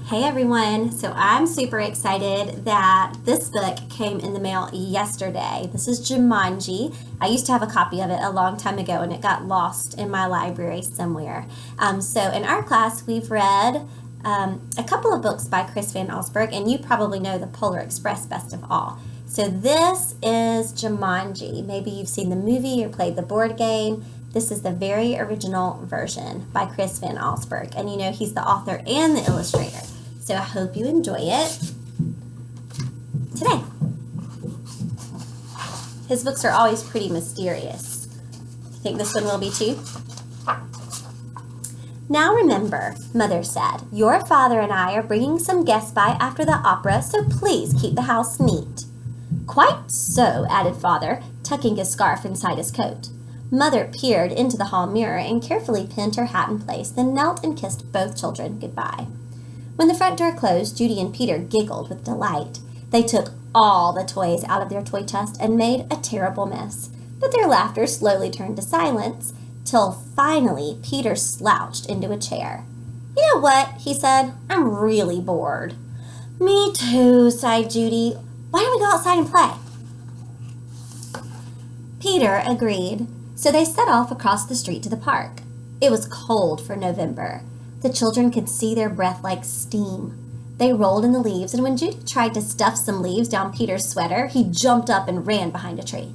Hey everyone, so I'm super excited that this book came in the mail yesterday. This is Jumanji. I used to have a copy of it a long time ago and it got lost in my library somewhere. So in our class we've read a couple of books by Chris Van Allsburg, and you probably know the Polar Express best of all. So this is Jumanji. Maybe you've seen the movie or played the board game. This is the very original version by Chris Van Allsburg, and you know he's the author and the illustrator. So I hope you enjoy it today. His books are always pretty mysterious. You think this one will be too? Now remember, Mother said, your father and I are bringing some guests by after the opera, so please keep the house neat. Quite so, added Father, tucking his scarf inside his coat. Mother peered into the hall mirror and carefully pinned her hat in place, then knelt and kissed both children goodbye. When the front door closed, Judy and Peter giggled with delight. They took all the toys out of their toy chest and made a terrible mess, but their laughter slowly turned to silence, till finally Peter slouched into a chair. You know what, he said, I'm really bored. Me too, sighed Judy. Why don't we go outside and play? Peter agreed, so they set off across the street to the park. It was cold for November. The children could see their breath like steam. They rolled in the leaves, and when Judy tried to stuff some leaves down Peter's sweater, he jumped up and ran behind a tree.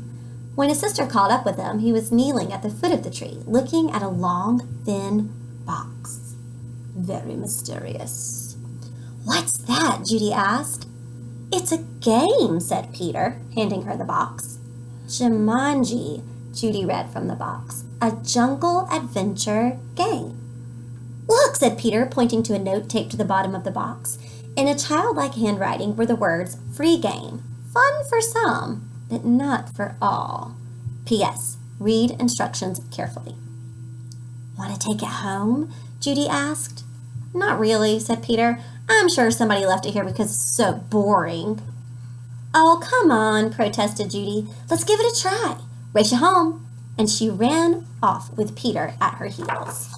When his sister caught up with him, he was kneeling at the foot of the tree, looking at a long, thin box. Very mysterious. What's that? Judy asked. It's a game, said Peter, handing her the box. Jumanji, Judy read from the box. A jungle adventure game. Look, said Peter, pointing to a note taped to the bottom of the box. In a childlike handwriting were the words, free game, fun for some, but not for all. P.S. Read instructions carefully. Want to take it home? Judy asked. Not really, said Peter. I'm sure somebody left it here because it's so boring. Oh, come on, protested Judy. Let's give it a try. Race you home. And she ran off with Peter at her heels.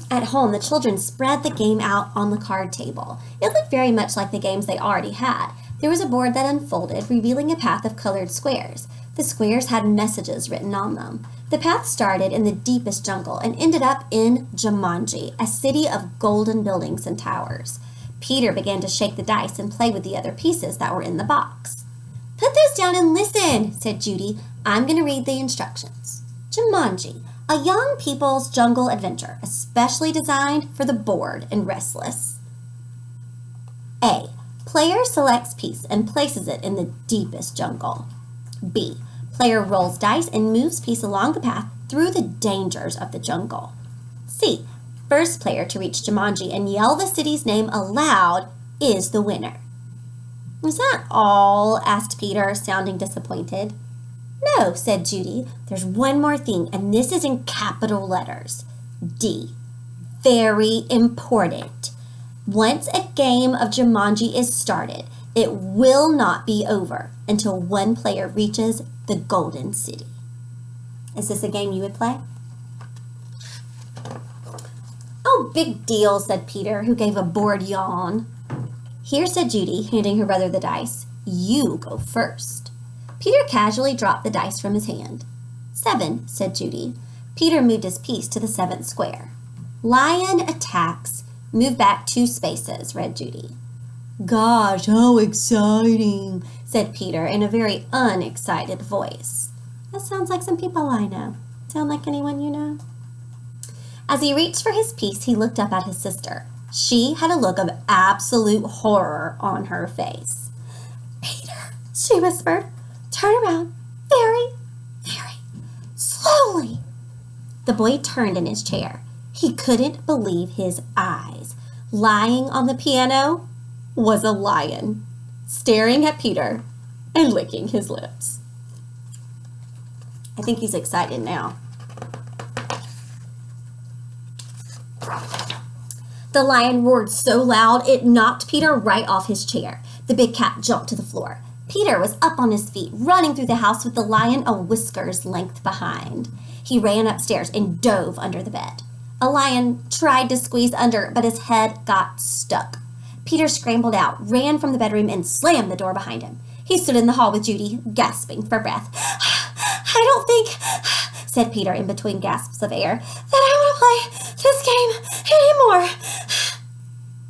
At home, the children spread the game out on the card table. It looked very much like the games they already had. There was a board that unfolded, revealing a path of colored squares. The squares had messages written on them. The path started in the deepest jungle and ended up in Jumanji, a city of golden buildings and towers. Peter began to shake the dice and play with the other pieces that were in the box. Put those down and listen, said Judy. I'm going to read the instructions. Jumanji, a young people's jungle adventure, especially designed for the bored and restless. A. Player selects piece and places it in the deepest jungle. B. Player rolls dice and moves piece along the path through the dangers of the jungle. C. First player to reach Jumanji and yell the city's name aloud is the winner. Is that all? Asked Peter, sounding disappointed. No, said Judy. There's one more thing, and this is in capital letters. D. Very important. Once a game of Jumanji is started, it will not be over until one player reaches the Golden City. Is this a game you would play? Oh, big deal, said Peter, who gave a bored yawn. Here, said Judy, handing her brother the dice. You go first. Peter casually dropped the dice from his hand. 7, said Judy. Peter moved his piece to the 7th square. Lion attacks. Move back 2 spaces, read Judy. Gosh, how exciting, said Peter in a very unexcited voice. That sounds like some people I know. Sound like anyone you know? As he reached for his piece, he looked up at his sister. She had a look of absolute horror on her face. Peter, she whispered. Turn around very, very slowly. The boy turned in his chair. He couldn't believe his eyes. Lying on the piano was a lion, staring at Peter and licking his lips. I think he's excited now. The lion roared so loud it knocked Peter right off his chair. The big cat jumped to the floor. Peter was up on his feet, running through the house with the lion a whisker's length behind. He ran upstairs and dove under the bed. A lion tried to squeeze under, but his head got stuck. Peter scrambled out, ran from the bedroom, and slammed the door behind him. He stood in the hall with Judy, gasping for breath. I don't think, said Peter in between gasps of air, that I want to play this game anymore.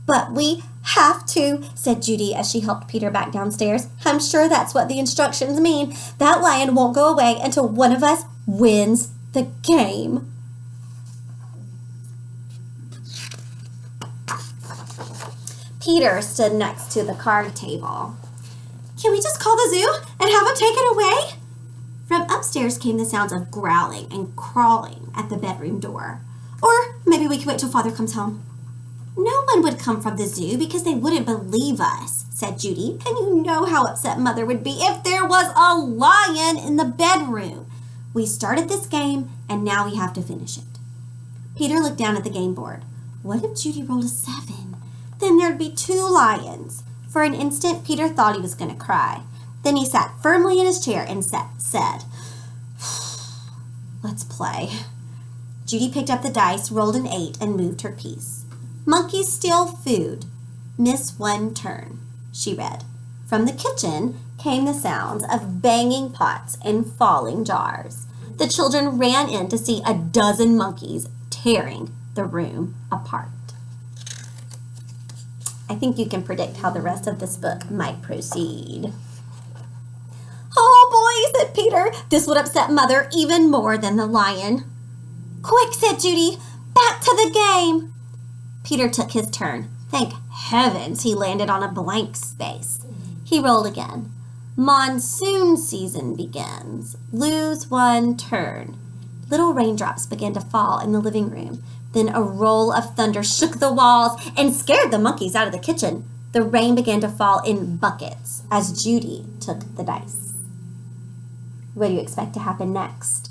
But we have to, said Judy as she helped Peter back downstairs. I'm sure that's what the instructions mean. That lion won't go away until one of us wins the game. Peter stood next to the card table. Can we just call the zoo and have him take it away? From upstairs came the sounds of growling and crawling at the bedroom door. Or maybe we can wait till Father comes home. No one would come from the zoo because they wouldn't believe us, said Judy. And you know how upset Mother would be if there was a lion in the bedroom. We started this game and now we have to finish it. Peter looked down at the game board. What if Judy rolled a 7? Then there'd be 2 lions. For an instant, Peter thought he was going to cry. Then he sat firmly in his chair and said, let's play. Judy picked up the dice, rolled an 8, and moved her piece. Monkeys steal food. Miss 1 turn, she read. From the kitchen came the sounds of banging pots and falling jars. The children ran in to see a dozen monkeys tearing the room apart. I think you can predict how the rest of this book might proceed. Oh boy, said Peter. This would upset Mother even more than the lion. Quick, said Judy. Back to the game. Peter took his turn. Thank heavens he landed on a blank space. He rolled again. Monsoon season begins. Lose 1 turn. Little raindrops began to fall in the living room. Then a roll of thunder shook the walls and scared the monkeys out of the kitchen. The rain began to fall in buckets as Judy took the dice. What do you expect to happen next?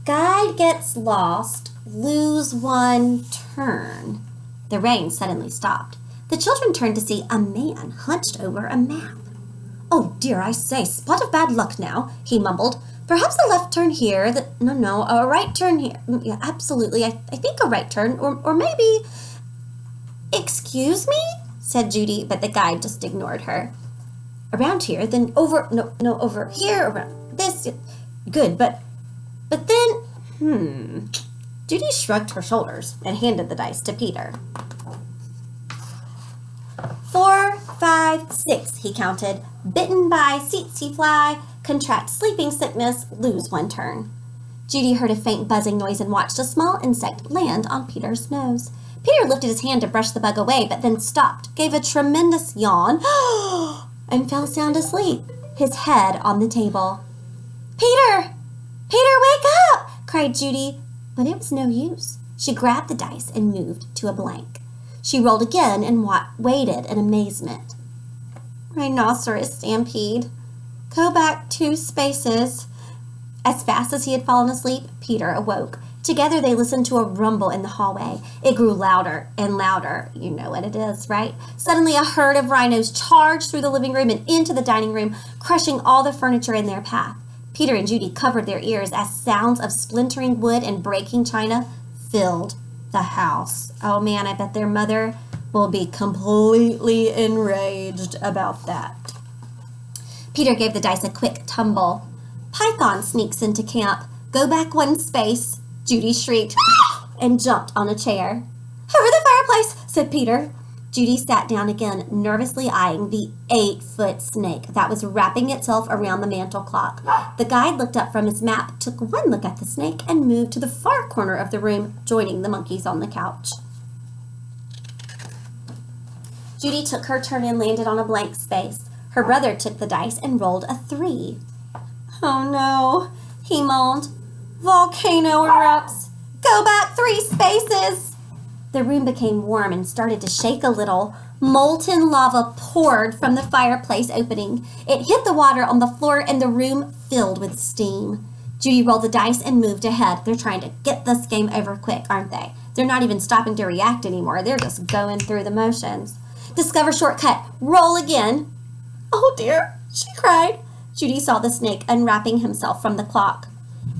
Guide gets lost, lose 1 turn. The rain suddenly stopped. The children turned to see a man hunched over a map. Oh dear, I say, spot of bad luck now, he mumbled. Perhaps a left turn here, a right turn here. Yeah, absolutely, I think a right turn, or maybe... Excuse me, said Judy, but the guide just ignored her. Around here, then over, over here, around this, good, but then, Judy shrugged her shoulders and handed the dice to Peter. 4, 5, 6, he counted. Bitten by tsetse fly, contract sleeping sickness, lose 1 turn. Judy heard a faint buzzing noise and watched a small insect land on Peter's nose. Peter lifted his hand to brush the bug away, but then stopped, gave a tremendous yawn, and fell sound asleep, his head on the table. Peter! Peter, wake up! Cried Judy, but it was no use. She grabbed the dice and moved to a blank. She rolled again and waited in amazement. Rhinoceros stampede. Go back 2 spaces. As fast as he had fallen asleep, Peter awoke. Together they listened to a rumble in the hallway. It grew louder and louder. You know what it is, right? Suddenly a herd of rhinos charged through the living room and into the dining room, crushing all the furniture in their path. Peter and Judy covered their ears as sounds of splintering wood and breaking china filled the house. Oh man, I bet their mother will be completely enraged about that. Peter gave the dice a quick tumble. Python sneaks into camp. Go back 1 space, Judy shrieked and jumped on a chair. Over the fireplace, said Peter. Judy sat down again, nervously eyeing the 8-foot snake that was wrapping itself around the mantel clock. The guide looked up from his map, took 1 look at the snake, and moved to the far corner of the room, joining the monkeys on the couch. Judy took her turn and landed on a blank space. Her brother took the dice and rolled a 3. Oh no, he moaned. Volcano erupts. Go back 3 spaces. The room became warm and started to shake a little. Molten lava poured from the fireplace opening. It hit the water on the floor and the room filled with steam. Judy rolled the dice and moved ahead. They're trying to get this game over quick, aren't they? They're not even stopping to react anymore. They're just going through the motions. Discover shortcut. Roll again. Oh dear, she cried. Judy saw the snake unwrapping himself from the clock.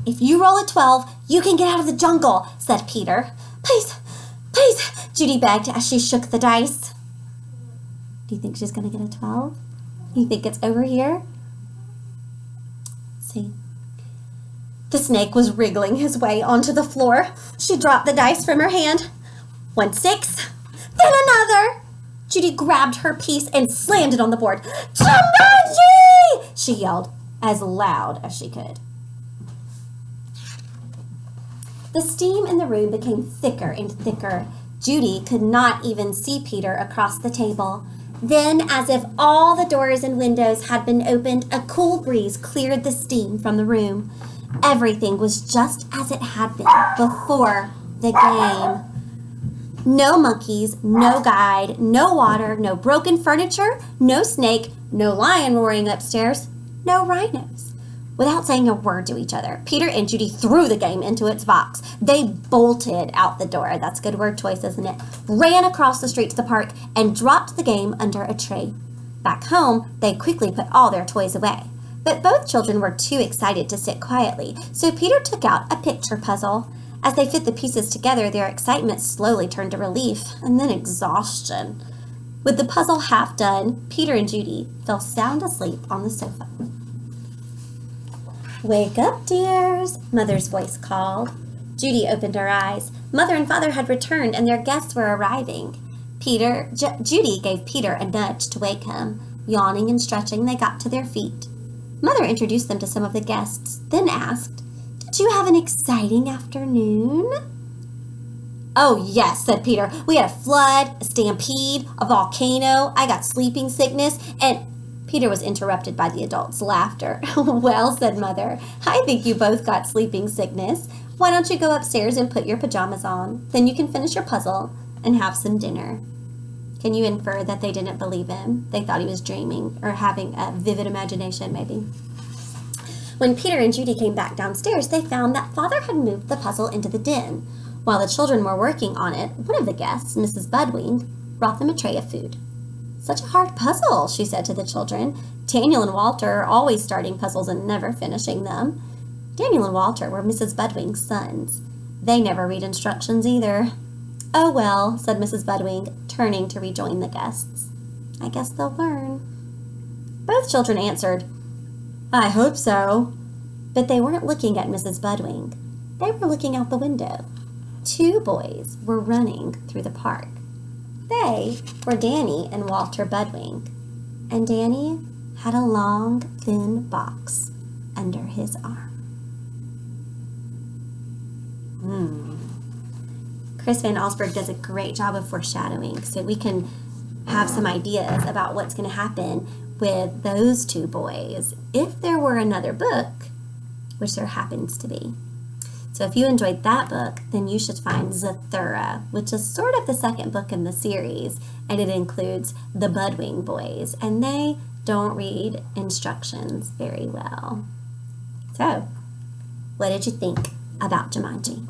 "If you roll a 12, you can get out of the jungle," said Peter. "Please, please," Judy begged as she shook the dice. Do you think she's going to get a 12? You think it's over here? Let's see. The snake was wriggling his way onto the floor. She dropped the dice from her hand. 1 6, then another. Judy grabbed her piece and slammed it on the board. "Jumanji!" she yelled as loud as she could. The steam in the room became thicker and thicker. Judy could not even see Peter across the table. Then, as if all the doors and windows had been opened, a cool breeze cleared the steam from the room. Everything was just as it had been before the game. No monkeys, no guide, no water, no broken furniture, no snake, no lion roaring upstairs, no rhinos. Without saying a word to each other, Peter and Judy threw the game into its box. They bolted out the door, that's a good word choice, isn't it? Ran across the street to the park and dropped the game under a tree. Back home, they quickly put all their toys away. But both children were too excited to sit quietly, so Peter took out a picture puzzle. As they fit the pieces together, their excitement slowly turned to relief and then exhaustion. With the puzzle half done, Peter and Judy fell sound asleep on the sofa. "Wake up, dears," Mother's voice called. Judy opened her eyes. Mother and Father had returned and their guests were arriving. Judy gave Peter a nudge to wake him. Yawning and stretching, they got to their feet. Mother introduced them to some of the guests, then asked, "Did you have an exciting afternoon?" "Oh, yes," said Peter. "We had a flood, a stampede, a volcano. I got sleeping sickness, and—" Peter was interrupted by the adults' laughter. "Well," said Mother, "I think you both got sleeping sickness. Why don't you go upstairs and put your pajamas on? Then you can finish your puzzle and have some dinner." Can you infer that they didn't believe him? They thought he was dreaming or having a vivid imagination, maybe. When Peter and Judy came back downstairs, they found that Father had moved the puzzle into the den. While the children were working on it, one of the guests, Mrs. Budwing, brought them a tray of food. "Such a hard puzzle," she said to the children. Daniel and Walter are always starting puzzles and never finishing them. Daniel and Walter were Mrs. Budwing's sons. They never read instructions either. "Oh, well," said Mrs. Budwing, turning to rejoin the guests. "I guess they'll learn." Both children answered, "I hope so." But they weren't looking at Mrs. Budwing. They were looking out the window. 2 boys were running through the park. They were Danny and Walter Budwing. And Danny had a long, thin box under his arm. Chris Van Allsburg does a great job of foreshadowing, so we can have some ideas about what's going to happen with those 2 boys if there were another book, which there happens to be. So if you enjoyed that book, then you should find Zathura, which is sort of the second book in the series, and it includes the Budwing boys, and they don't read instructions very well. So, what did you think about Jumanji?